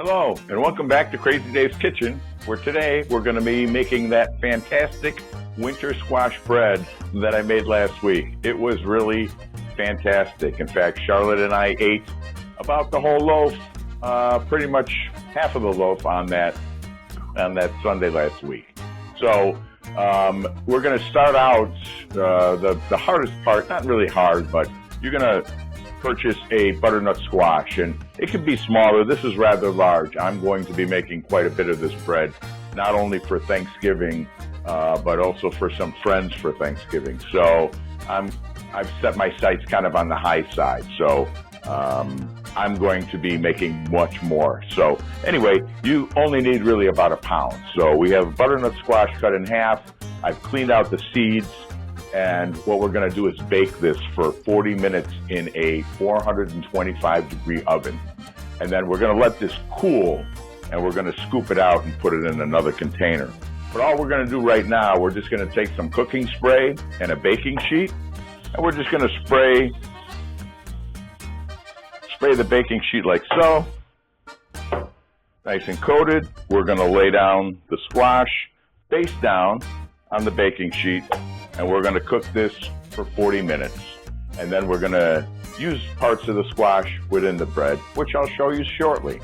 Hello, and welcome back to Crazy Dave's Kitchen, where today we're going to be making that fantastic winter squash bread that I made last week. It was really fantastic. In fact, Charlotte and I ate about the whole loaf, pretty much half of the loaf on that Sunday last week. So we're going to start out the hardest part, not really hard, but you're going to purchase a butternut squash, and it can be smaller. This is rather large. I'm going to be making quite a bit of this bread, not only for Thanksgiving, but also for some friends for Thanksgiving. So I've set my sights kind of on the high side. So I'm going to be making much more. So anyway, you only need really about a pound. So we have butternut squash cut in half. I've cleaned out the seeds. And what we're going to do is bake this for 40 minutes in a 425-degree oven. And then we're going to let this cool, and we're going to scoop it out and put it in another container. But all we're going to do right now, we're just going to take some cooking spray and a baking sheet, and we're just going to spray the baking sheet like so. Nice and coated. We're going to lay down the squash face down on the baking sheet, and we're going to cook this for 40 minutes. And then we're going to use parts of the squash within the bread, which I'll show you shortly.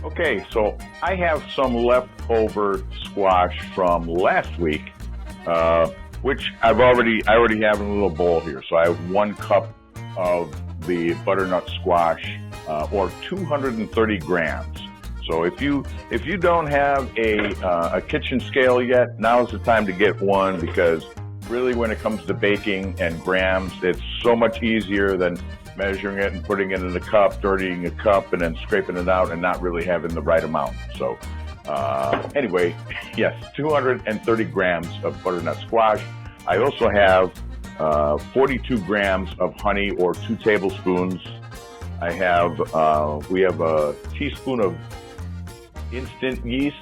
Okay, so I have some leftover squash from last week, which I already have in a little bowl here. So I have 1 cup of the butternut squash, or 230 grams. So if you don't have a kitchen scale yet, now's the time to get one, because really when it comes to baking and grams, it's so much easier than measuring it and putting it in a cup, dirtying a cup, and then scraping it out and not really having the right amount. So anyway, yes, 230 grams of butternut squash. I also have 42 grams of honey, or 2 tablespoons. I have we have a teaspoon of instant yeast.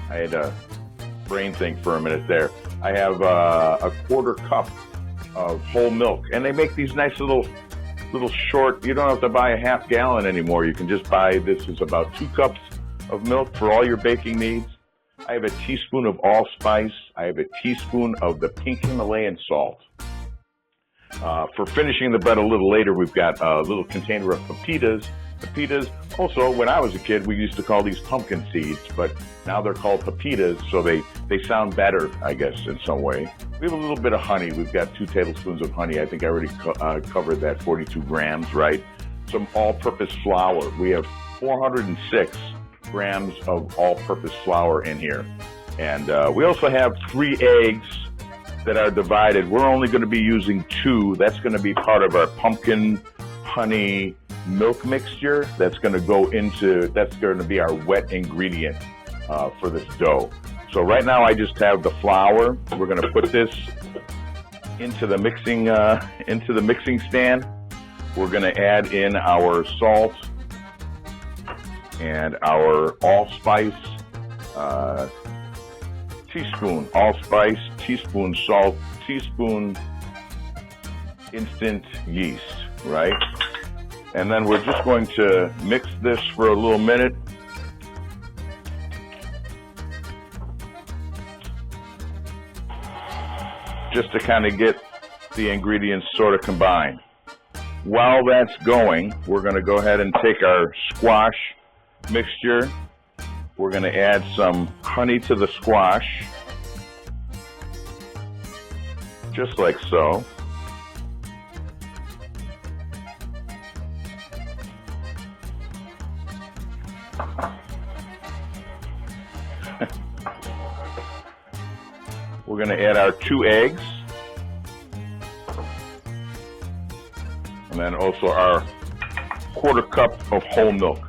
I had a brain think for a minute there. I have a 1/4 cup of whole milk, and they make these nice little short. You don't have to buy a half gallon anymore. You can just buy, this is about 2 cups of milk for all your baking needs. I have a teaspoon of allspice. I have a teaspoon of the pink Himalayan salt. For finishing the bread a little later, we've got a little container of pepitas. Pepitas, also, when I was a kid, we used to call these pumpkin seeds, but now they're called pepitas, so they sound better, I guess, in some way. We have a little bit of honey. We've got 2 tablespoons of honey. I think I already covered that, 42 grams, right? Some all-purpose flour. We have 406 grams of all-purpose flour in here. And we also have 3 eggs that are divided. We're only going to be using 2. That's going to be part of our pumpkin honey milk mixture. That's going to be our wet ingredient for this dough. So right now I just have the flour. We're going to put this into the mixing stand. We're going to add in our salt and our allspice, teaspoon allspice, teaspoon salt, teaspoon instant yeast, right? And then we're just going to mix this for a little minute. Just to kind of get the ingredients sort of combined. While that's going, we're going to go ahead and take our squash mixture. We're going to add some honey to the squash, just like so. We're going to add our 2 eggs, and then also our 1/4 cup of whole milk.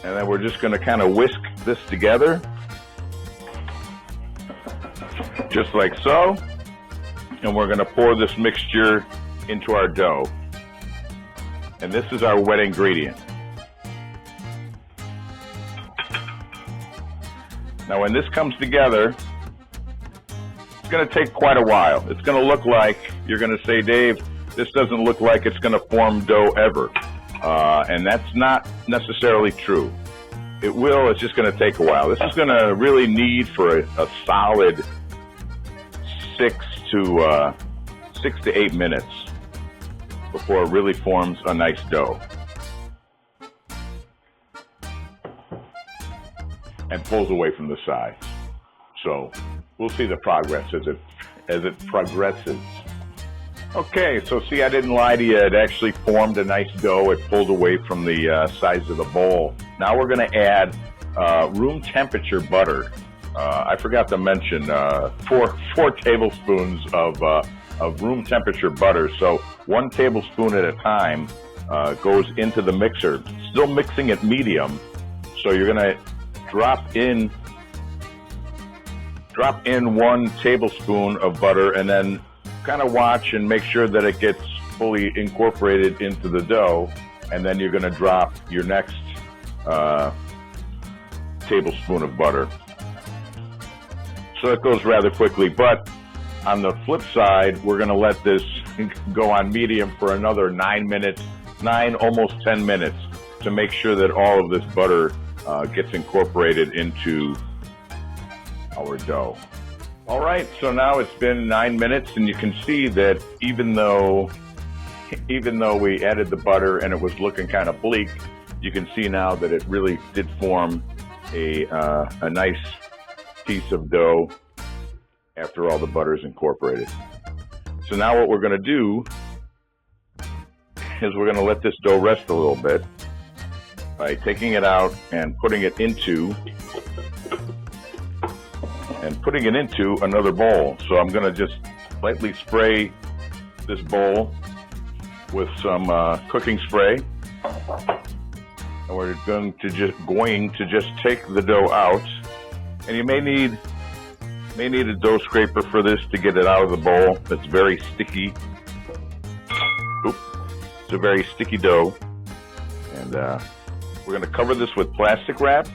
And then we're just going to kind of whisk this together, just like so. And we're going to pour this mixture into our dough. And this is our wet ingredient. Now when this comes together, it's going to take quite a while. It's going to look like, you're going to say, Dave, this doesn't look like it's going to form dough ever. and that's not necessarily true. It will, it's just going to take a while. This is going to really need for a solid 6 to 8 minutes before it really forms a nice dough. And pulls away from the sides. So we'll see the progress as it progresses. Okay, so see, I didn't lie to you. It actually formed a nice dough. It pulled away from the sides of the bowl. Now we're going to add room temperature butter. I forgot to mention 4 tablespoons of room temperature butter. So 1 tablespoon at a time goes into the mixer. Still mixing at medium. So you're going to drop in 1 tablespoon of butter, and then kind of watch and make sure that it gets fully incorporated into the dough, and then you're going to drop your next tablespoon of butter. So it goes rather quickly, but on the flip side, we're going to let this go on medium for another 9 minutes, almost 10 minutes, to make sure that all of this butter gets incorporated into our dough. All right, so now it's been 9 minutes, and you can see that even though we added the butter and it was looking kind of bleak, you can see now that it really did form a nice piece of dough after all the butter is incorporated. So now what we're going to do is we're going to let this dough rest a little bit by taking it out and putting it into another bowl. So I'm going to just lightly spray this bowl with some cooking spray, and we're going to just take the dough out. And you may need a dough scraper for this to get it out of the bowl. It's very sticky. Oops. It's a very sticky dough, and we're going to cover this with plastic wrap.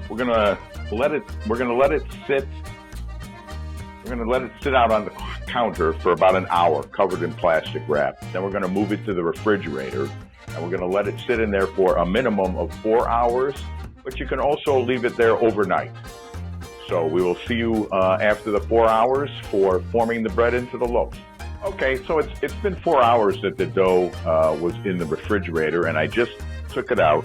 We're going to let it sit out on the counter for about an hour, covered in plastic wrap. Then we're going to move it to the refrigerator, and we're going to let it sit in there for a minimum of 4 hours, but you can also leave it there overnight. So we will see you after the 4 hours for forming the bread into the loaf. Okay, so it's been 4 hours that the dough was in the refrigerator, and I just took it out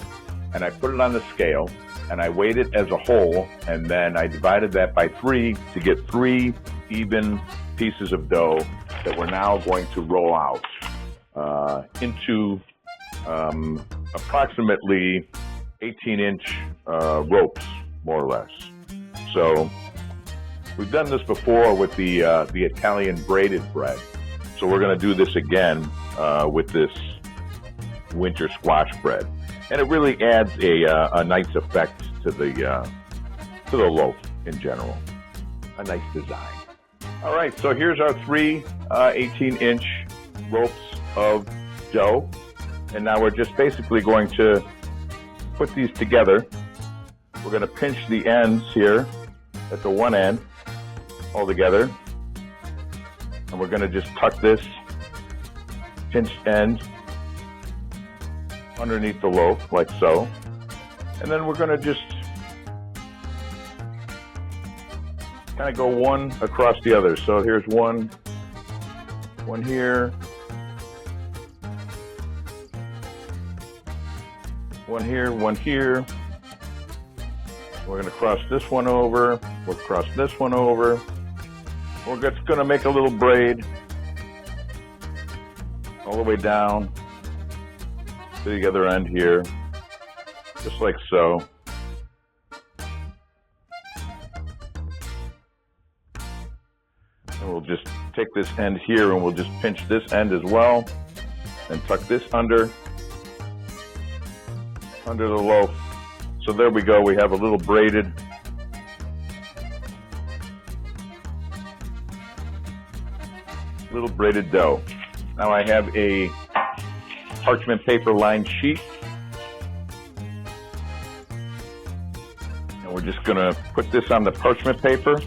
and I put it on the scale, and I weighed it as a whole, and then I divided that by 3 to get 3 even pieces of dough that we're now going to roll out into approximately 18-inch ropes, more or less. So we've done this before with the Italian braided bread. So we're going to do this again with this winter squash bread, and it really adds a nice effect to the loaf in general. A nice design. All right, so here's our 3 18-inch ropes of dough, and now we're just basically going to put these together. We're going to pinch the ends here at the one end all together, and we're going to just tuck this pinched end underneath the loaf like so, and then we're going to just kind of go one across the other. So here's one here, one here, one here. We're going to cross this one over. We'll cross this one over. We're just going to make a little braid all the way down to the other end here, just like so. And we'll just take this end here and we'll just pinch this end as well and tuck this under the loaf. So there we go, we have a little braided dough. Now I have a parchment paper lined sheet, and we're just going to put this on the parchment paper.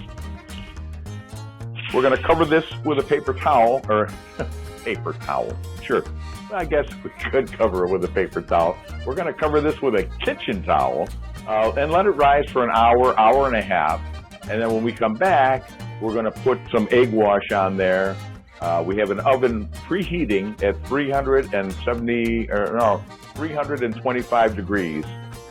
We're going to cover this with a paper towel or paper towel. Sure, I guess we could cover it with a paper towel. We're going to cover this with a kitchen towel and let it rise for an hour, hour and a half. And then when we come back, we're going to put some egg wash on there. We have an oven preheating at 325 degrees,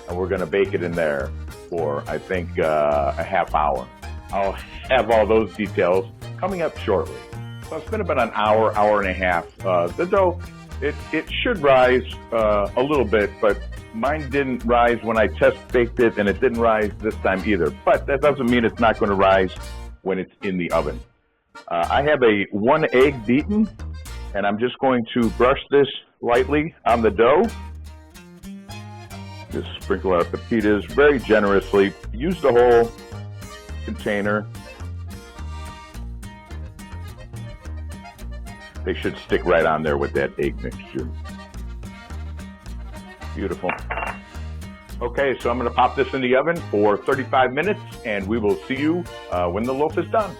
and we're going to bake it in there for, I think, a half hour. I'll have all those details coming up shortly. So it's been about an hour, hour and a half. The dough, it should rise a little bit, but mine didn't rise when I test baked it, and it didn't rise this time either. But that doesn't mean it's not going to rise when it's in the oven. I have a 1 egg beaten, and I'm just going to brush this lightly on the dough. Just sprinkle our pepitas very generously. Use the whole container. They should stick right on there with that egg mixture. Beautiful. Okay, so I'm going to pop this in the oven for 35 minutes, and we will see you when the loaf is done.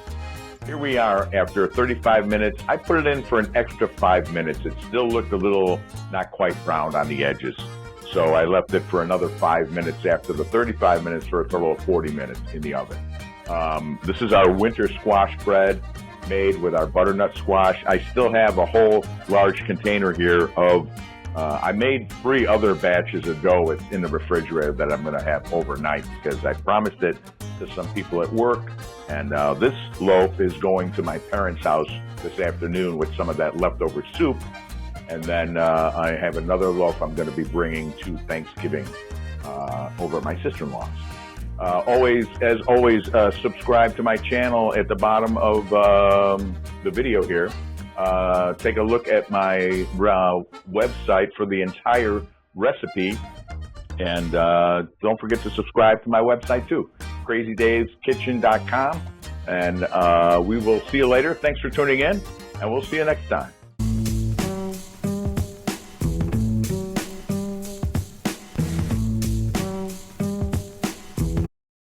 Here we are after 35 minutes. I put it in for an extra 5 minutes. It still looked a little not quite brown on the edges. So I left it for another 5 minutes after the 35 minutes for a total of 40 minutes in the oven. This is our winter squash bread made with our butternut squash. I still have a whole large container here of, I made 3 other batches of dough in the refrigerator that I'm going to have overnight because I promised it to some people at work. And this loaf is going to my parents' house this afternoon with some of that leftover soup. And then I have another loaf I'm going to be bringing to Thanksgiving over at my sister-in-law's. As always, subscribe to my channel at the bottom of the video here. Take a look at my website for the entire recipe. And don't forget to subscribe to my website too, Crazy.daveskitchen.com. And we will see you later. Thanks for tuning in, and we'll see you next time.